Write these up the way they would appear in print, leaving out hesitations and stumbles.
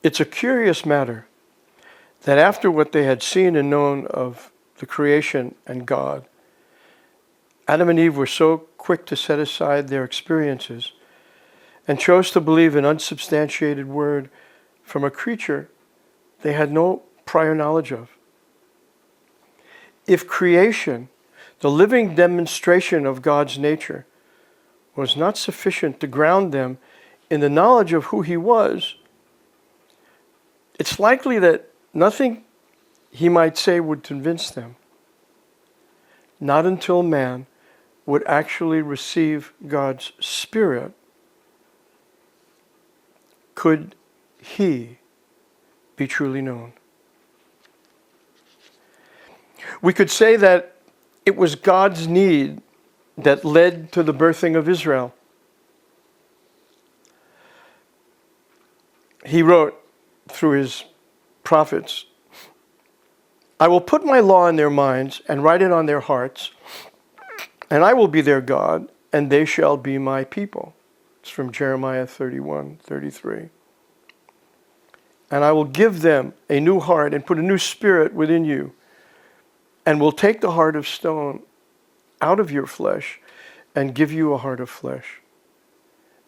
It's a curious matter that after what they had seen and known of the creation and God, Adam and Eve were so quick to set aside their experiences and chose to believe an unsubstantiated word from a creature they had no prior knowledge of. If creation, the living demonstration of God's nature, was not sufficient to ground them in the knowledge of who He was, it's likely that nothing He might say would convince them. Not until man would actually receive God's Spirit could He be truly known. We could say that it was God's need that led to the birthing of Israel. He wrote through His prophets, "I will put my law in their minds and write it on their hearts, and I will be their God, and they shall be my people." It's from Jeremiah 31:33. "And I will give them a new heart and put a new spirit within you, and will take the heart of stone out of your flesh and give you a heart of flesh.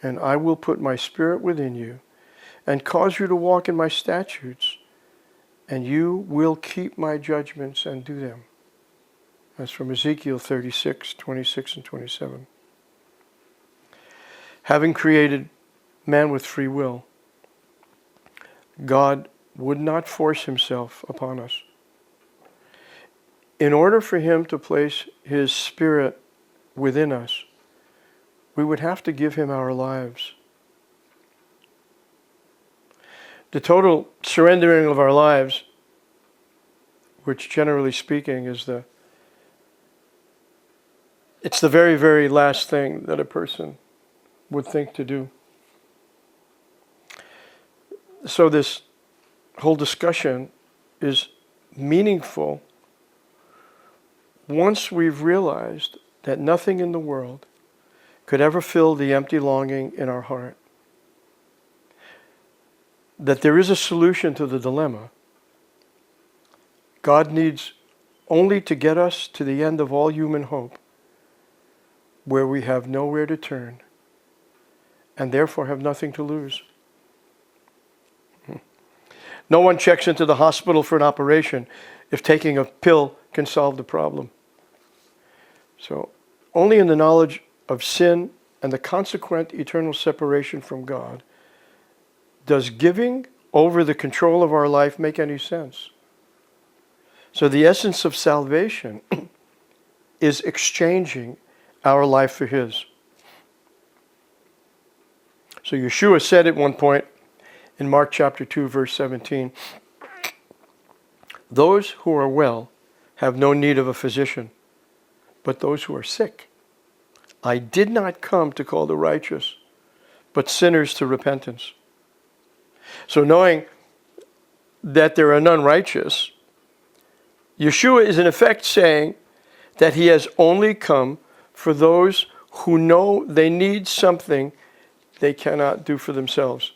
And I will put my spirit within you and cause you to walk in my statutes, and you will keep my judgments and do them." That's from Ezekiel 36:26 and 27. Having created man with free will, God would not force Himself upon us. In order for Him to place His Spirit within us, we would have to give Him our lives. The total surrendering of our lives, which generally speaking is it's the very, very last thing that a person would think to do. So this whole discussion is meaningful once we've realized that nothing in the world could ever fill the empty longing in our heart. That there is a solution to the dilemma. God needs only to get us to the end of all human hope, where we have nowhere to turn, and therefore have nothing to lose. No one checks into the hospital for an operation if taking a pill can solve the problem. So, only in the knowledge of sin and the consequent eternal separation from God does giving over the control of our life make any sense. So the essence of salvation is exchanging our life for His. So Yeshua said at one point in Mark chapter 2, verse 17, "Those who are well have no need of a physician, but those who are sick. I did not come to call the righteous, but sinners to repentance." So knowing that there are none righteous, Yeshua is in effect saying that He has only come for those who know they need something they cannot do for themselves.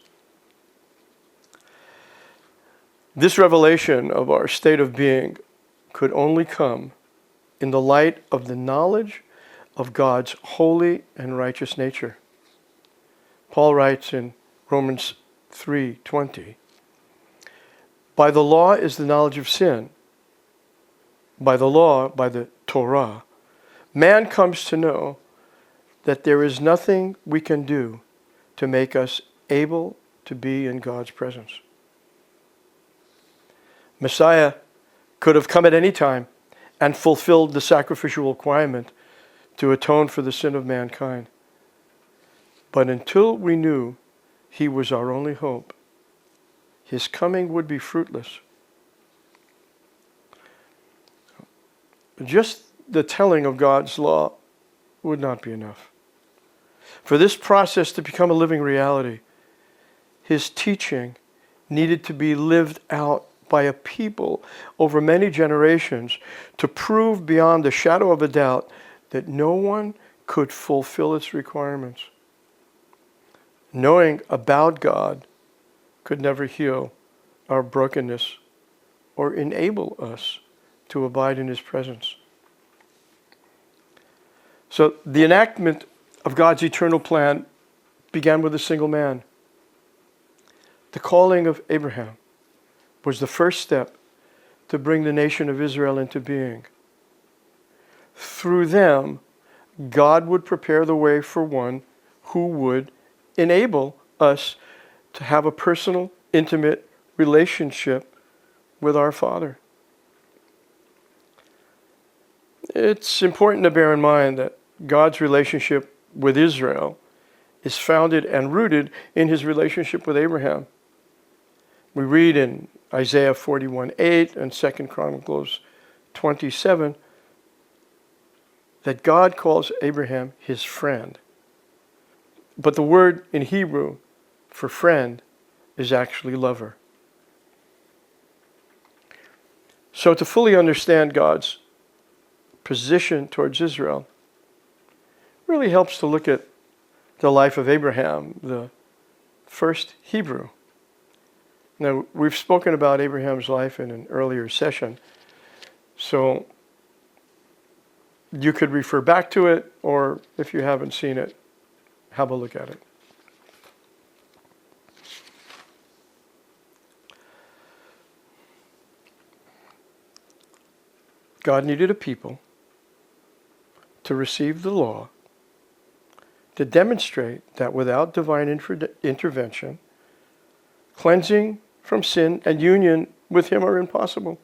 This revelation of our state of being could only come in the light of the knowledge of God's holy and righteous nature. Paul writes in Romans 3:20, "By the law is the knowledge of sin. By the law, by the Torah, man comes to know that there is nothing we can do to make us able to be in God's presence." Messiah could have come at any time and fulfilled the sacrificial requirement to atone for the sin of mankind. But until we knew He was our only hope, His coming would be fruitless. Just the telling of God's law would not be enough. For this process to become a living reality, His teaching needed to be lived out by a people over many generations to prove beyond the shadow of a doubt that no one could fulfill its requirements. Knowing about God could never heal our brokenness or enable us to abide in his presence. So the enactment of God's eternal plan began with a single man. The calling of Abraham was the first step to bring the nation of Israel into being. Through them, God would prepare the way for one who would enable us to have a personal, intimate relationship with our Father. It's important to bear in mind that God's relationship with Israel is founded and rooted in his relationship with Abraham. We read in Isaiah 41:8 and 2 Chronicles 27 that God calls Abraham his friend. But the word in Hebrew for friend is actually lover. So to fully understand God's position towards Israel really helps to look at the life of Abraham, the first Hebrew. Now, we've spoken about Abraham's life in an earlier session, so you could refer back to it, or if you haven't seen it, have a look at it. God needed a people to receive the law to demonstrate that without divine intervention, cleansing from sin and union with him are impossible.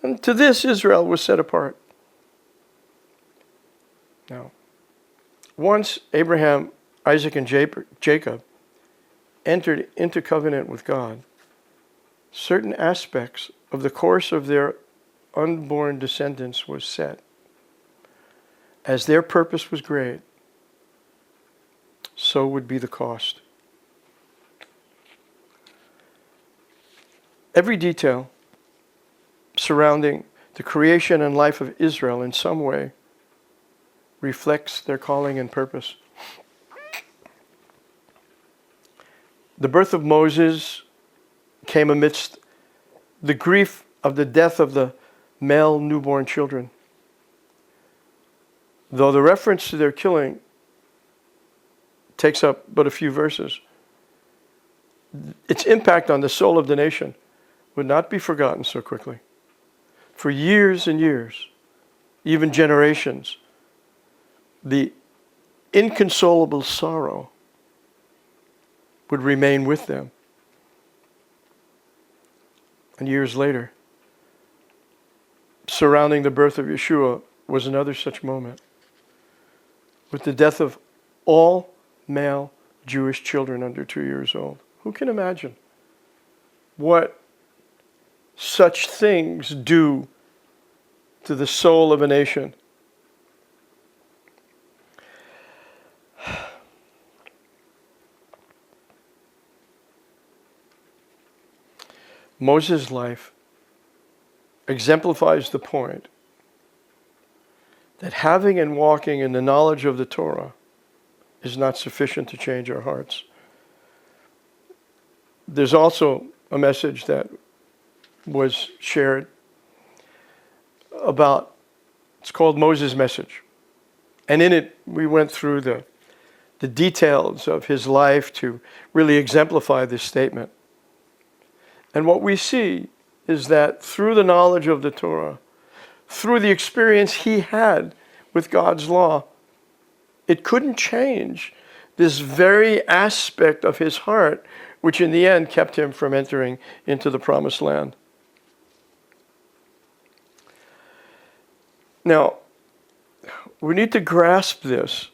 And to this, Israel was set apart. Now, once Abraham, Isaac, and Jacob entered into covenant with God, certain aspects of the course of their unborn descendants was set. As their purpose was great, so would be the cost. Every detail surrounding the creation and life of Israel in some way reflects their calling and purpose. The birth of Moses came amidst the grief of the death of the male newborn children. Though the reference to their killing takes up but a few verses, its impact on the soul of the nation would not be forgotten so quickly. For years and years, even generations, the inconsolable sorrow would remain with them. And years later, surrounding the birth of Yeshua was another such moment, with the death of all male Jewish children under 2 years old. Who can imagine what such things do to the soul of a nation? Moses' life exemplifies the point that having and walking in the knowledge of the Torah is not sufficient to change our hearts. There's also a message that was shared about, it's called Moses' Message. And in it, we went through the details of his life to really exemplify this statement. And what we see is that through the knowledge of the Torah, through the experience he had with God's law, it couldn't change this very aspect of his heart, which in the end kept him from entering into the promised land. Now, we need to grasp this,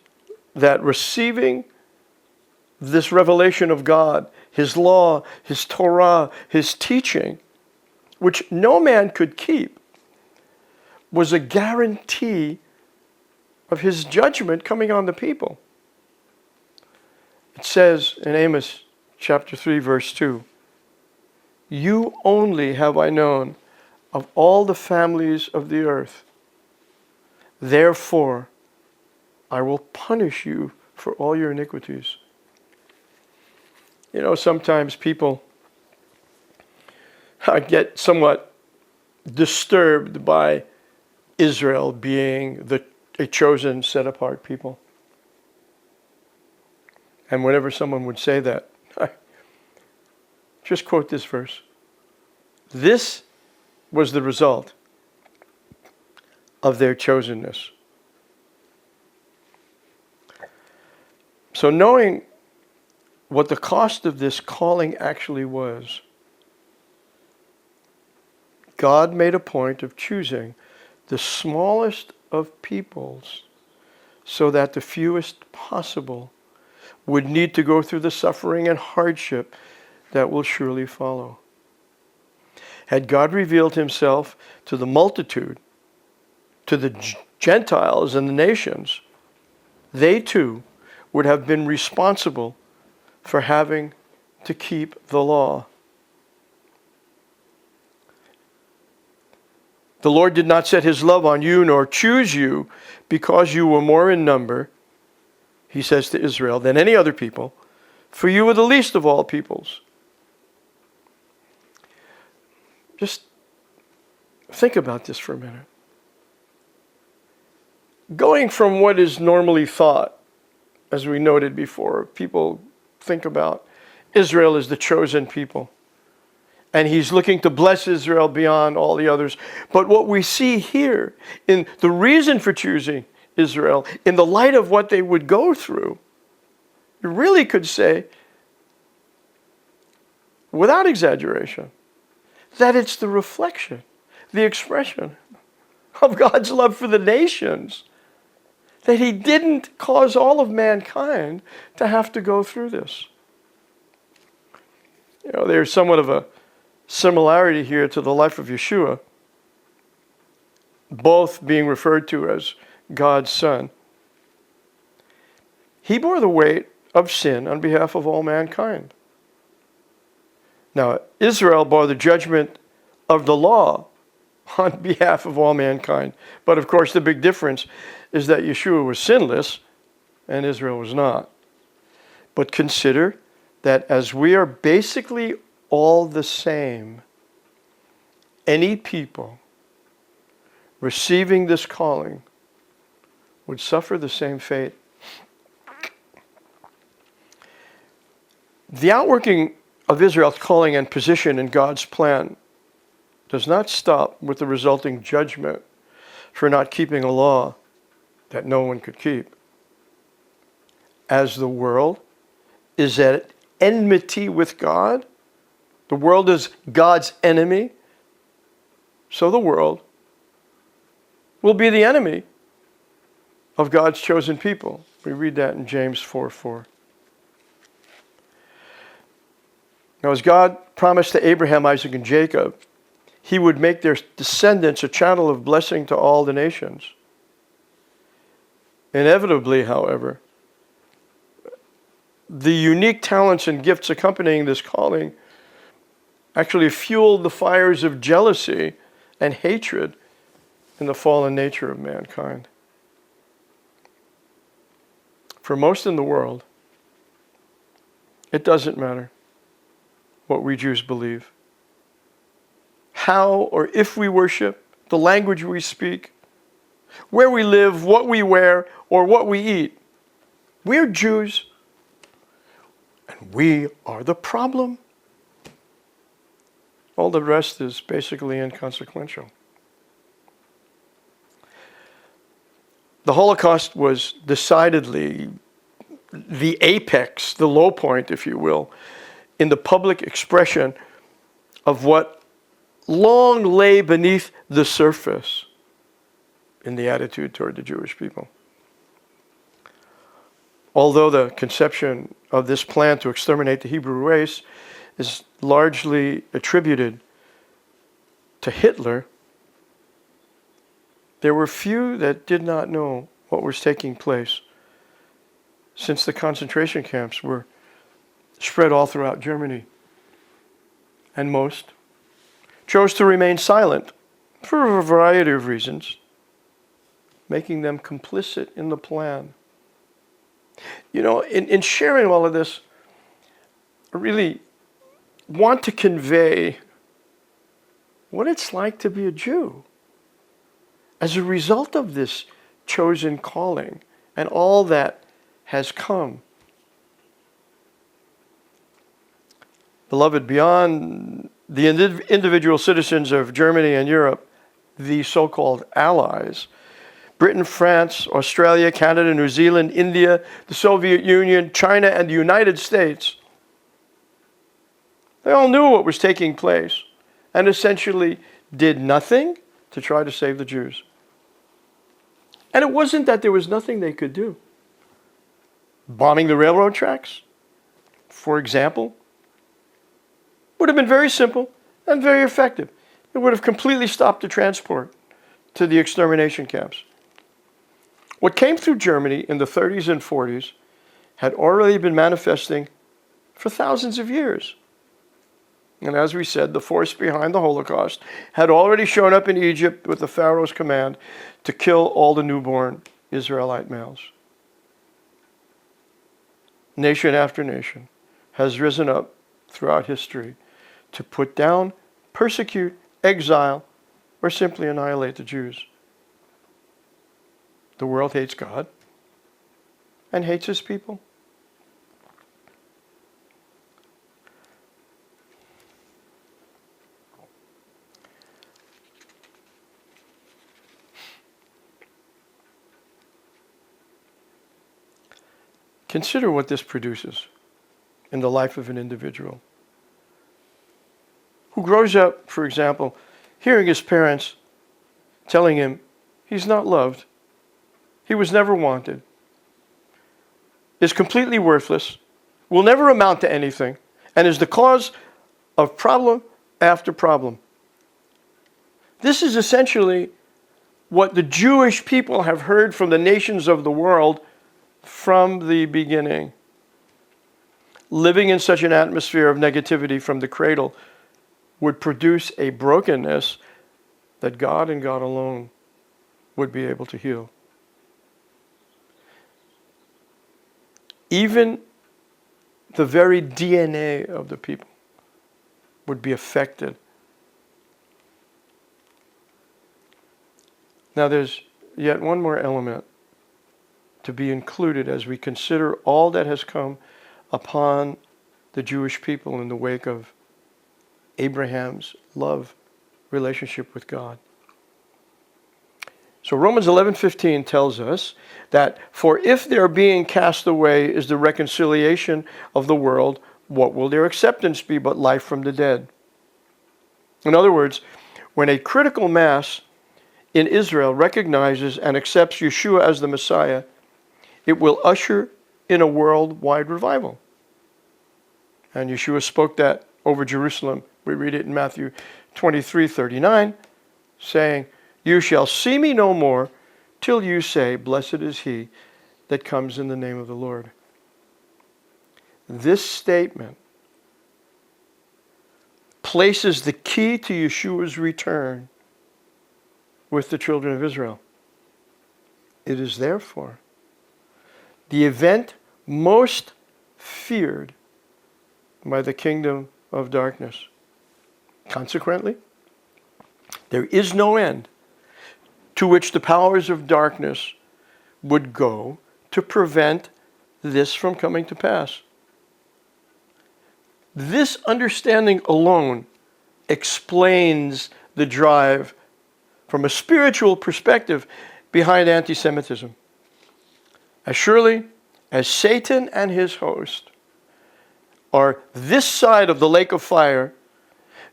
that receiving this revelation of God, his law, his Torah, his teaching, which no man could keep, was a guarantee of his judgment coming on the people. It says in Amos chapter 3, verse 2, "You only have I known of all the families of the earth. Therefore, I will punish you for all your iniquities." You know, sometimes people get somewhat disturbed by Israel being a chosen, set-apart people. And whenever someone would say that, I just quote this verse. This was the result of their chosenness. So knowing what the cost of this calling actually was, God made a point of choosing the smallest of peoples so that the fewest possible would need to go through the suffering and hardship that will surely follow. Had God revealed himself to the multitude, to the Gentiles and the nations, they too would have been responsible for having to keep the law. The Lord did not set his love on you nor choose you because you were more in number, he says to Israel, than any other people, for you were the least of all peoples. Just think about this for a minute. Going from what is normally thought, as we noted before, people think about Israel as the chosen people. And he's looking to bless Israel beyond all the others. But what we see here, in the reason for choosing Israel, in the light of what they would go through, you really could say, without exaggeration, that it's the reflection, the expression of God's love for the nations. That he didn't cause all of mankind to have to go through this. You know, there's somewhat of a similarity here to the life of Yeshua, both being referred to as God's Son. He bore the weight of sin on behalf of all mankind. Now, Israel bore the judgment of the law on behalf of all mankind. But of course, the big difference is that Yeshua was sinless and Israel was not. But consider that as we are basically all the same, any people receiving this calling would suffer the same fate. The outworking of Israel's calling and position in God's plan does not stop with the resulting judgment for not keeping a law that no one could keep. As the world is at enmity with God, the world is God's enemy, so the world will be the enemy of God's chosen people. We read that in James 4:4. Now, as God promised to Abraham, Isaac, and Jacob, he would make their descendants a channel of blessing to all the nations. Inevitably, however, the unique talents and gifts accompanying this calling actually fueled the fires of jealousy and hatred in the fallen nature of mankind. For most in the world, it doesn't matter what we Jews believe, how or if we worship, the language we speak, where we live, what we wear, or what we eat. We're Jews, and we are the problem. All the rest is basically inconsequential. The Holocaust was decidedly the apex, the low point, if you will, in the public expression of what long lay beneath the surface in the attitude toward the Jewish people. Although the conception of this plan to exterminate the Hebrew race is largely attributed to Hitler, there were few that did not know what was taking place, since the concentration camps were spread all throughout Germany. And most chose to remain silent for a variety of reasons, making them complicit in the plan. You know, in sharing all of this, really want to convey what it's like to be a Jew as a result of this chosen calling and all that has come. Beloved, beyond the individual citizens of Germany and Europe, the so-called allies, Britain, France, Australia, Canada, New Zealand, India, the Soviet Union, China, and the United States, they all knew what was taking place and essentially did nothing to try to save the Jews. And it wasn't that there was nothing they could do. Bombing the railroad tracks, for example, would have been very simple and very effective. It would have completely stopped the transport to the extermination camps. What came through Germany in the 30s and 40s had already been manifesting for thousands of years. And as we said, the force behind the Holocaust had already shown up in Egypt with the Pharaoh's command to kill all the newborn Israelite males. Nation after nation has risen up throughout history to put down, persecute, exile, or simply annihilate the Jews. The world hates God and hates his people. Consider what this produces in the life of an individual who grows up, for example, hearing his parents telling him he's not loved, he was never wanted, is completely worthless, will never amount to anything, and is the cause of problem after problem. This is essentially what the Jewish people have heard from the nations of the world from the beginning. Living in such an atmosphere of negativity from the cradle would produce a brokenness that God and God alone would be able to heal. Even the very DNA of the people would be affected. Now there's yet one more element to be included as we consider all that has come upon the Jewish people in the wake of Abraham's love relationship with God. So Romans 11:15 tells us that, for if their being cast away is the reconciliation of the world, what will their acceptance be but life from the dead? In other words, when a critical mass in Israel recognizes and accepts Yeshua as the Messiah, it will usher in a worldwide revival. And Yeshua spoke that over Jerusalem. We read it in Matthew 23:39, saying, "You shall see me no more till you say, blessed is he that comes in the name of the Lord." This statement places the key to Yeshua's return with the children of Israel. It is therefore the event most feared by the kingdom of darkness. Consequently, there is no end to which the powers of darkness would go to prevent this from coming to pass. This understanding alone explains the drive from a spiritual perspective behind anti-Semitism. As surely as Satan and his host are this side of the lake of fire,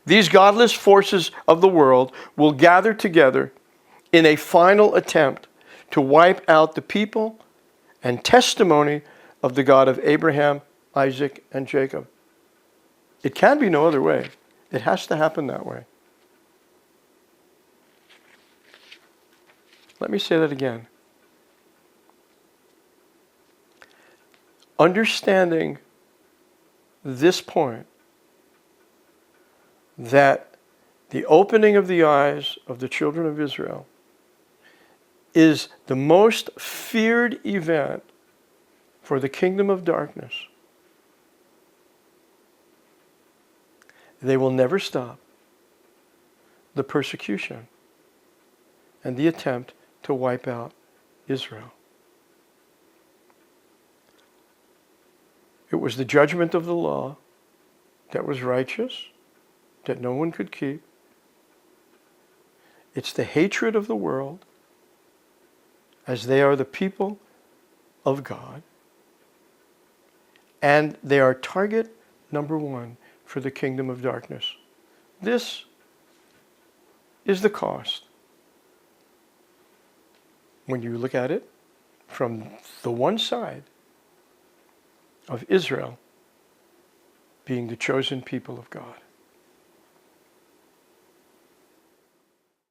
these godless forces of the world will gather together in a final attempt to wipe out the people and testimony of the God of Abraham, Isaac, and Jacob. It can be no other way. It has to happen that way. Let me say that again. Understanding this point, that the opening of the eyes of the children of Israel is the most feared event for the kingdom of darkness, They will never stop the persecution and the attempt to wipe out Israel. It was the judgment of the law that was righteous, that no one could keep. It's the hatred of the world, as they are the people of God. And they are target number one for the kingdom of darkness. This is the cost. When you look at it from the one side of Israel being the chosen people of God.